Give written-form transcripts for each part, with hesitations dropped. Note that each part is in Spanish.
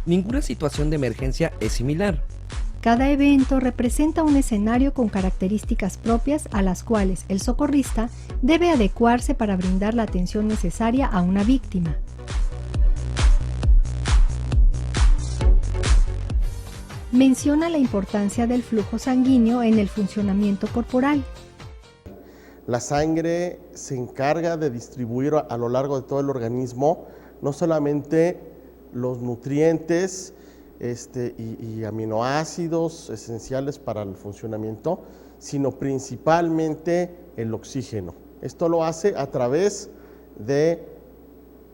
Ninguna situación de emergencia es similar. Cada evento representa un escenario con características propias a las cuales el socorrista debe adecuarse para brindar la atención necesaria a una víctima. Menciona la importancia del flujo sanguíneo en el funcionamiento corporal. La sangre se encarga de distribuir a lo largo de todo el organismo no solamente los nutrientes y aminoácidos esenciales para el funcionamiento, sino principalmente el oxígeno. Esto lo hace a través de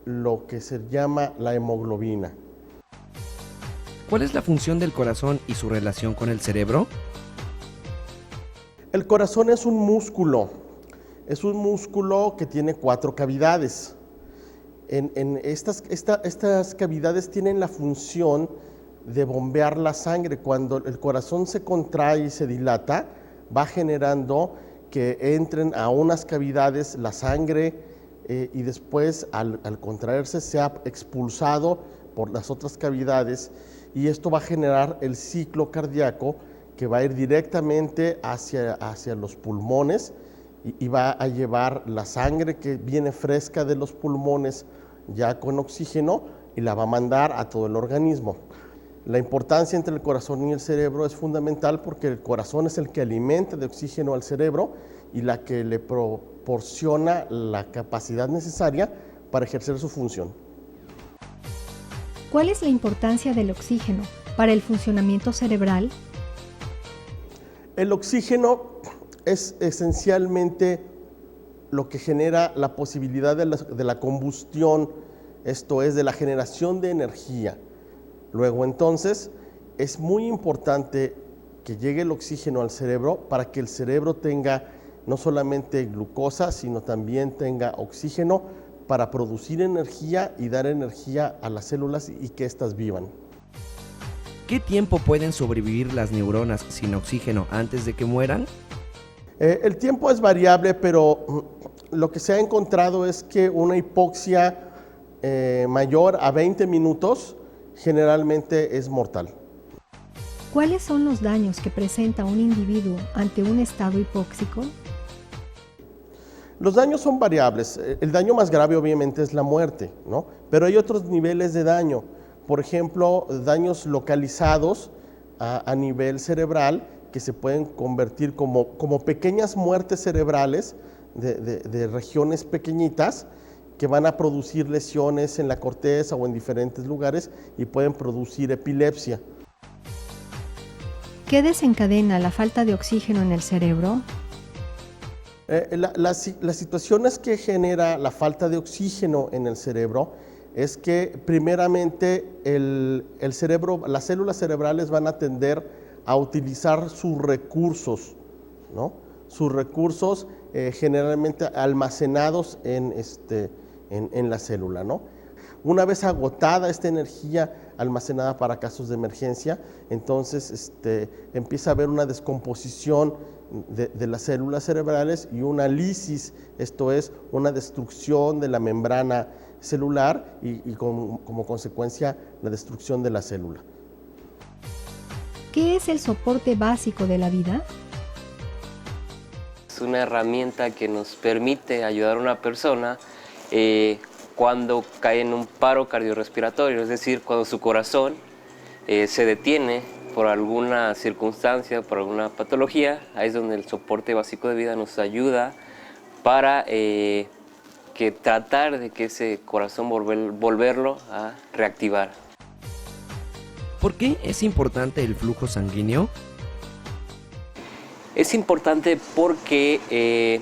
lo que se llama la hemoglobina. ¿Cuál es la función del corazón y su relación con el cerebro? El corazón es un músculo que tiene 4 cavidades. Estas cavidades tienen la función de bombear la sangre. Cuando el corazón se contrae y se dilata, va generando que entren a unas cavidades la sangre y después al contraerse sea expulsado por las otras cavidades, y esto va a generar el ciclo cardíaco que va a ir directamente hacia los pulmones y va a llevar la sangre que viene fresca de los pulmones ya con oxígeno y la va a mandar a todo el organismo. La importancia entre el corazón y el cerebro es fundamental porque el corazón es el que alimenta de oxígeno al cerebro y la que le proporciona la capacidad necesaria para ejercer su función. ¿Cuál es la importancia del oxígeno para el funcionamiento cerebral? El oxígeno es esencialmente lo que genera la posibilidad de la combustión, esto es, de la generación de energía. Luego, entonces, es muy importante que llegue el oxígeno al cerebro para que el cerebro tenga no solamente glucosa, sino también tenga oxígeno para producir energía y dar energía a las células y que éstas vivan. ¿Qué tiempo pueden sobrevivir las neuronas sin oxígeno antes de que mueran? El tiempo es variable, pero lo que se ha encontrado es que una hipoxia mayor a 20 minutos generalmente es mortal. ¿Cuáles son los daños que presenta un individuo ante un estado hipóxico? Los daños son variables. El daño más grave obviamente es la muerte, ¿no? Pero hay otros niveles de daño. Por ejemplo, daños localizados a nivel cerebral que se pueden convertir como pequeñas muertes cerebrales de regiones pequeñitas que van a producir lesiones en la corteza o en diferentes lugares y pueden producir epilepsia. ¿Qué desencadena la falta de oxígeno en el cerebro? Las situaciones que genera la falta de oxígeno en el cerebro es que primeramente el cerebro, las células cerebrales van a tender a utilizar sus recursos, ¿no? Sus recursos generalmente almacenados en la célula, ¿no? Una vez agotada esta energía almacenada para casos de emergencia, entonces empieza a haber una descomposición de las células cerebrales y una lisis, esto es, una destrucción de la membrana celular y como consecuencia la destrucción de la célula. ¿Qué es el soporte básico de la vida? Es una herramienta que nos permite ayudar a una persona cuando cae en un paro cardiorrespiratorio, es decir, cuando su corazón se detiene por alguna circunstancia, por alguna patología. Ahí es donde el soporte básico de vida nos ayuda para tratar de que ese corazón volverlo a reactivar. ¿Por qué es importante el flujo sanguíneo? Es importante porque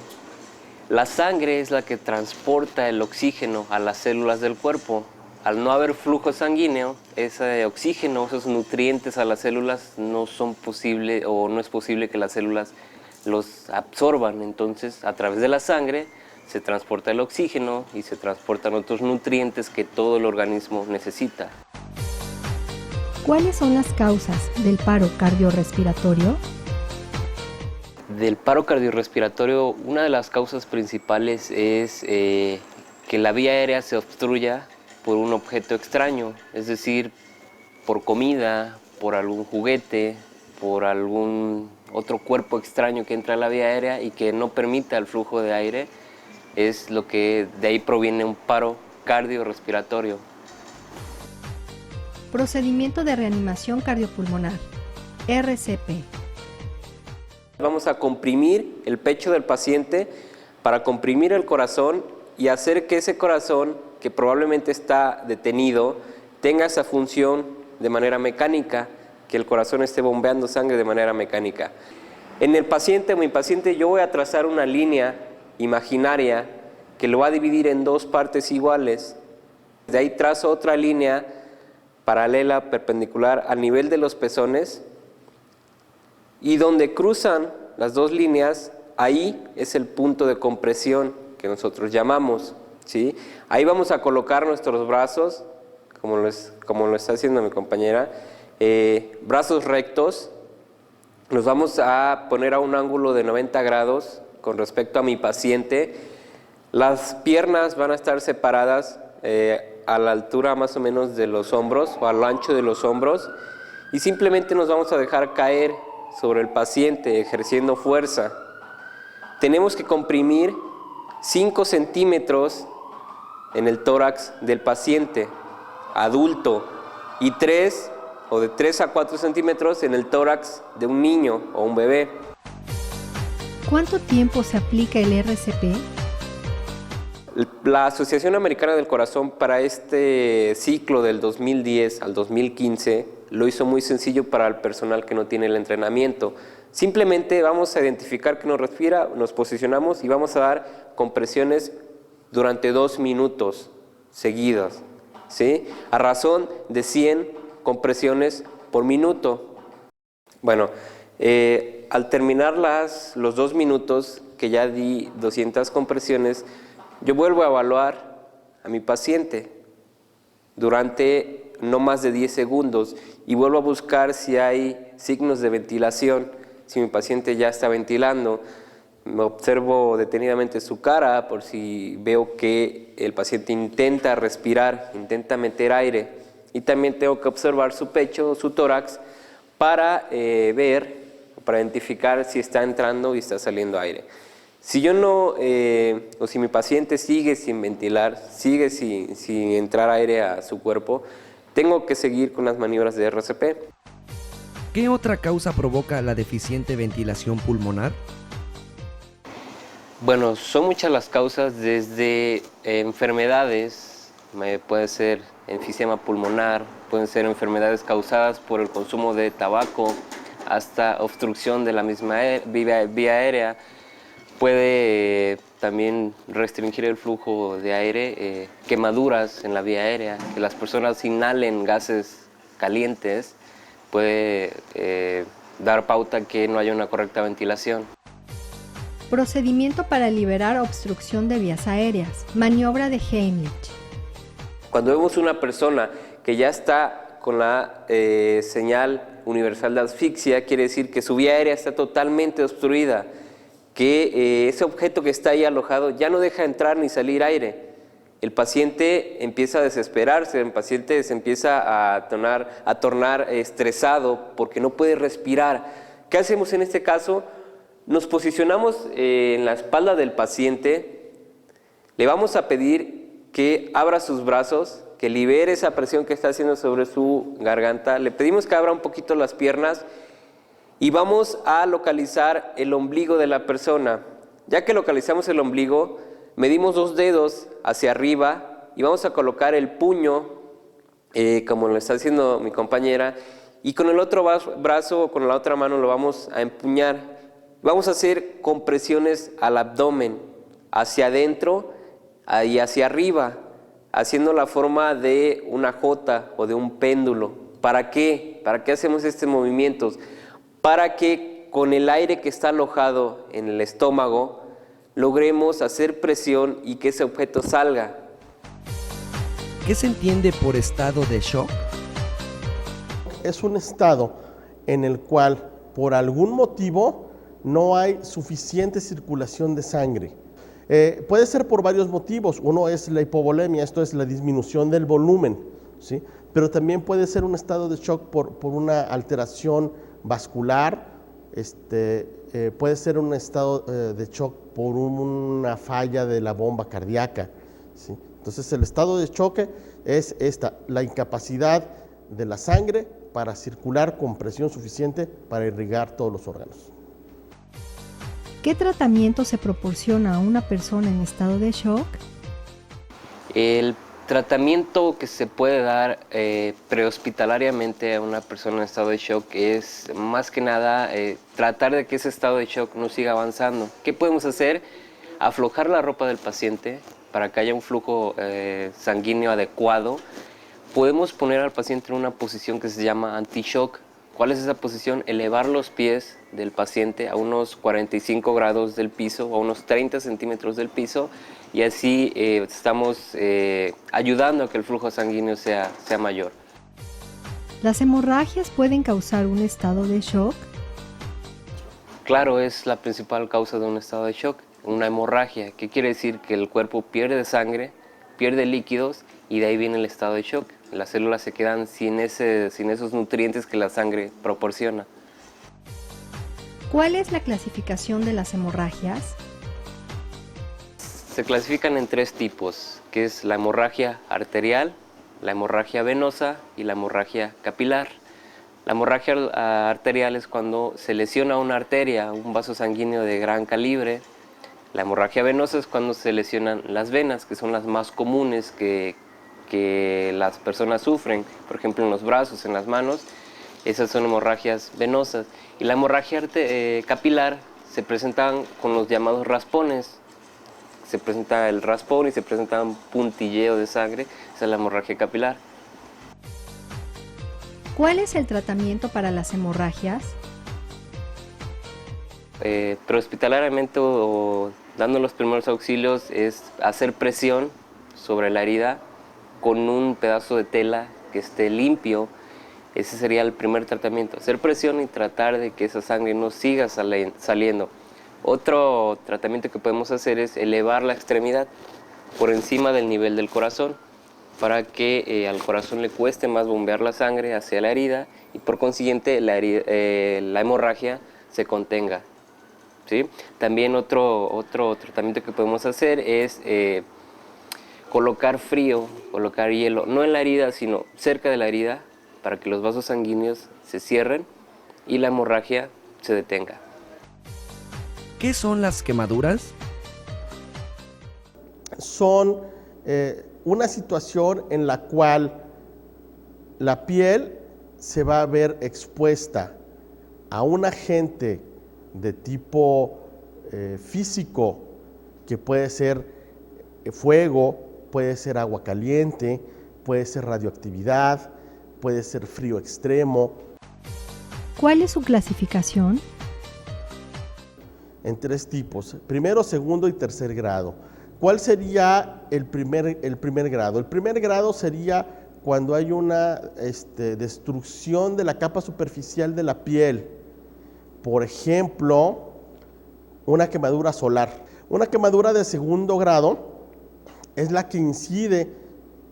la sangre es la que transporta el oxígeno a las células del cuerpo. Al no haber flujo sanguíneo, ese oxígeno, esos nutrientes a las células no son posibles o no es posible que las células los absorban. Entonces, a través de la sangre se transporta el oxígeno y se transportan otros nutrientes que todo el organismo necesita. ¿Cuáles son las causas del paro cardiorrespiratorio? Del paro cardiorrespiratorio, una de las causas principales es que la vía aérea se obstruya por un objeto extraño, es decir, por comida, por algún juguete, por algún otro cuerpo extraño que entra a la vía aérea y que no permita el flujo de aire, es lo que de ahí proviene un paro cardiorrespiratorio. Procedimiento de reanimación cardiopulmonar, RCP. Vamos a comprimir el pecho del paciente para comprimir el corazón y hacer que ese corazón, que probablemente está detenido, tenga esa función de manera mecánica, que el corazón esté bombeando sangre de manera mecánica. En el paciente, mi paciente, yo voy a trazar una línea imaginaria que lo va a dividir en dos partes iguales. De ahí trazo otra línea paralela, perpendicular, al nivel de los pezones, y donde cruzan las dos líneas, ahí es el punto de compresión que nosotros llamamos, ¿sí? Ahí vamos a colocar nuestros brazos, como lo está haciendo mi compañera, brazos rectos. Los vamos a poner a un ángulo de 90 grados con respecto a mi paciente. Las piernas van a estar separadas a la altura más o menos de los hombros o al ancho de los hombros, y simplemente nos vamos a dejar caer sobre el paciente ejerciendo fuerza. Tenemos que comprimir 5 centímetros en el tórax del paciente adulto y 3 o de 3 a 4 centímetros en el tórax de un niño o un bebé. ¿Cuánto tiempo se aplica el RCP? La Asociación Americana del Corazón para este ciclo del 2010 al 2015 lo hizo muy sencillo para el personal que no tiene el entrenamiento. Simplemente vamos a identificar que nos respira, nos posicionamos y vamos a dar compresiones durante 2 minutos seguidas, ¿sí? A razón de 100 compresiones por minuto. Bueno, al terminar los 2 minutos, que ya di 200 compresiones, yo vuelvo a evaluar a mi paciente durante no más de 10 segundos y vuelvo a buscar si hay signos de ventilación, si mi paciente ya está ventilando. Me observo detenidamente su cara por si veo que el paciente intenta respirar, intenta meter aire, y también tengo que observar su pecho, su tórax, para identificar si está entrando y está saliendo aire. Si yo no, o si mi paciente sigue sin ventilar, sigue sin entrar aire a su cuerpo, tengo que seguir con las maniobras de RCP. ¿Qué otra causa provoca la deficiente ventilación pulmonar? Bueno, son muchas las causas, desde enfermedades, puede ser enfisema pulmonar, pueden ser enfermedades causadas por el consumo de tabaco, hasta obstrucción de la misma vía aérea. Puede también restringir el flujo de aire, quemaduras en la vía aérea, que las personas inhalen gases calientes, puede dar pauta que no haya una correcta ventilación. Procedimiento para liberar obstrucción de vías aéreas, maniobra de Heimlich. Cuando vemos una persona que ya está con la señal universal de asfixia, quiere decir que su vía aérea está totalmente obstruida, que ese objeto que está ahí alojado ya no deja entrar ni salir aire. El paciente empieza a desesperarse, el paciente se empieza a tornar estresado porque no puede respirar. ¿Qué hacemos en este caso? Nos posicionamos en la espalda del paciente, le vamos a pedir que abra sus brazos, que libere esa presión que está haciendo sobre su garganta, le pedimos que abra un poquito las piernas y vamos a localizar el ombligo de la persona. Ya que localizamos el ombligo, medimos 2 dedos hacia arriba y vamos a colocar el puño, como lo está haciendo mi compañera, y con el otro brazo o con la otra mano lo vamos a empuñar. Vamos a hacer compresiones al abdomen, hacia adentro y hacia arriba, haciendo la forma de una J o de un péndulo. ¿Para qué? ¿Para qué hacemos estos movimientos? Para que con el aire que está alojado en el estómago logremos hacer presión y que ese objeto salga. ¿Qué se entiende por estado de shock? Es un estado en el cual, por algún motivo, no hay suficiente circulación de sangre. Puede ser por varios motivos. Uno es la hipovolemia, esto es la disminución del volumen. ¿sí? Pero también puede ser un estado de shock por una alteración vascular, puede ser un estado de shock por una falla de la bomba cardíaca, ¿sí? Entonces el estado de choque es la incapacidad de la sangre para circular con presión suficiente para irrigar todos los órganos. ¿Qué tratamiento se proporciona a una persona en estado de shock? El tratamiento que se puede dar prehospitalariamente a una persona en estado de shock es más que nada tratar de que ese estado de shock no siga avanzando. ¿Qué podemos hacer? Aflojar la ropa del paciente para que haya un flujo sanguíneo adecuado. Podemos poner al paciente en una posición que se llama anti-shock. ¿Cuál es esa posición? Elevar los pies del paciente a unos 45 grados del piso o a unos 30 centímetros del piso, y así estamos ayudando a que el flujo sanguíneo sea mayor. ¿Las hemorragias pueden causar un estado de shock? Claro, es la principal causa de un estado de shock, una hemorragia. ¿Qué quiere decir? Que el cuerpo pierde sangre, pierde líquidos, y de ahí viene el estado de shock. Las células se quedan sin esos nutrientes que la sangre proporciona. ¿Cuál es la clasificación de las hemorragias? Se clasifican en 3 tipos, que es la hemorragia arterial, la hemorragia venosa y la hemorragia capilar. La hemorragia arterial es cuando se lesiona una arteria, un vaso sanguíneo de gran calibre. La hemorragia venosa es cuando se lesionan las venas, que son las más comunes que las personas sufren, por ejemplo en los brazos, en las manos. Esas son hemorragias venosas. Y la hemorragia capilar se presentan con los llamados raspones. Se presenta el raspón y se presenta un puntilleo de sangre. Esa es la hemorragia capilar. ¿Cuál es el tratamiento para las hemorragias? Prehospitalariamente o dando los primeros auxilios es hacer presión sobre la herida con un pedazo de tela que esté limpio. Ese sería el primer tratamiento, hacer presión y tratar de que esa sangre no siga saliendo. Otro tratamiento que podemos hacer es elevar la extremidad por encima del nivel del corazón para que al corazón le cueste más bombear la sangre hacia la herida y por consiguiente la hemorragia se contenga, ¿sí? También otro tratamiento que podemos hacer es colocar frío, colocar hielo, no en la herida sino cerca de la herida, para que los vasos sanguíneos se cierren y la hemorragia se detenga. ¿Qué son las quemaduras? Son una situación en la cual la piel se va a ver expuesta a un agente de tipo físico, que puede ser fuego, puede ser agua caliente, puede ser radioactividad, puede ser frío extremo. ¿Cuál es su clasificación? En 3 tipos, primero, segundo y tercer grado. ¿Cuál sería el primer grado? El primer grado sería cuando hay una destrucción de la capa superficial de la piel. Por ejemplo, una quemadura solar. Una quemadura de segundo grado es la que incide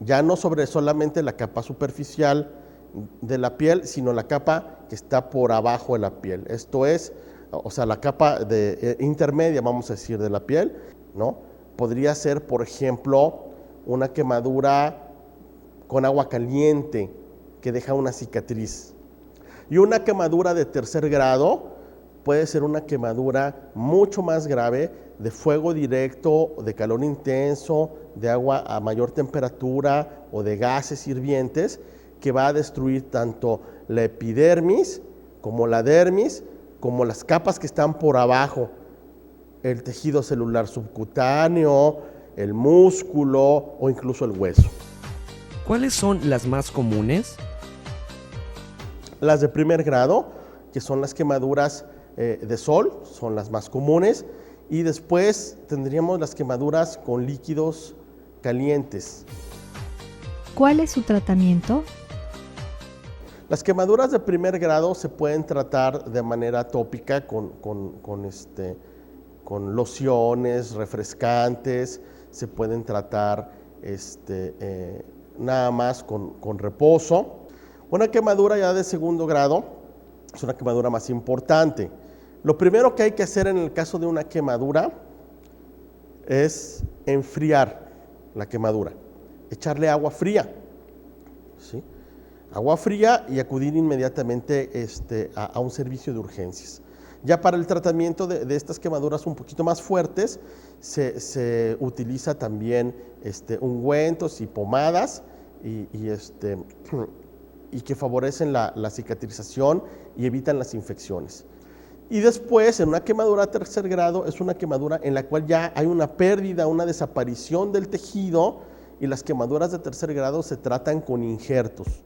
ya no sobre solamente la capa superficial de la piel, sino la capa que está por abajo de la piel. Esto es, o sea, la capa intermedia, vamos a decir, de la piel, ¿no? Podría ser, por ejemplo, una quemadura con agua caliente que deja una cicatriz. Y una quemadura de tercer grado puede ser una quemadura mucho más grave, de fuego directo, de calor intenso, de agua a mayor temperatura o de gases hirvientes, que va a destruir tanto la epidermis como la dermis, como las capas que están por abajo, el tejido celular subcutáneo, el músculo o incluso el hueso. ¿Cuáles son las más comunes? Las de primer grado, que son las quemaduras de sol, son las más comunes, y después tendríamos las quemaduras con líquidos calientes. ¿Cuál es su tratamiento? Las quemaduras de primer grado se pueden tratar de manera tópica con lociones refrescantes, se pueden tratar nada más con reposo. Una quemadura ya de segundo grado es una quemadura más importante. Lo primero que hay que hacer en el caso de una quemadura es enfriar la quemadura, echarle agua fría, ¿sí? Agua fría y acudir inmediatamente a un servicio de urgencias. Ya para el tratamiento de estas quemaduras un poquito más fuertes, se utiliza también ungüentos y pomadas y que favorecen la cicatrización y evitan las infecciones. Y después, en una quemadura a tercer grado, es una quemadura en la cual ya hay una pérdida, una desaparición del tejido, y las quemaduras de tercer grado se tratan con injertos.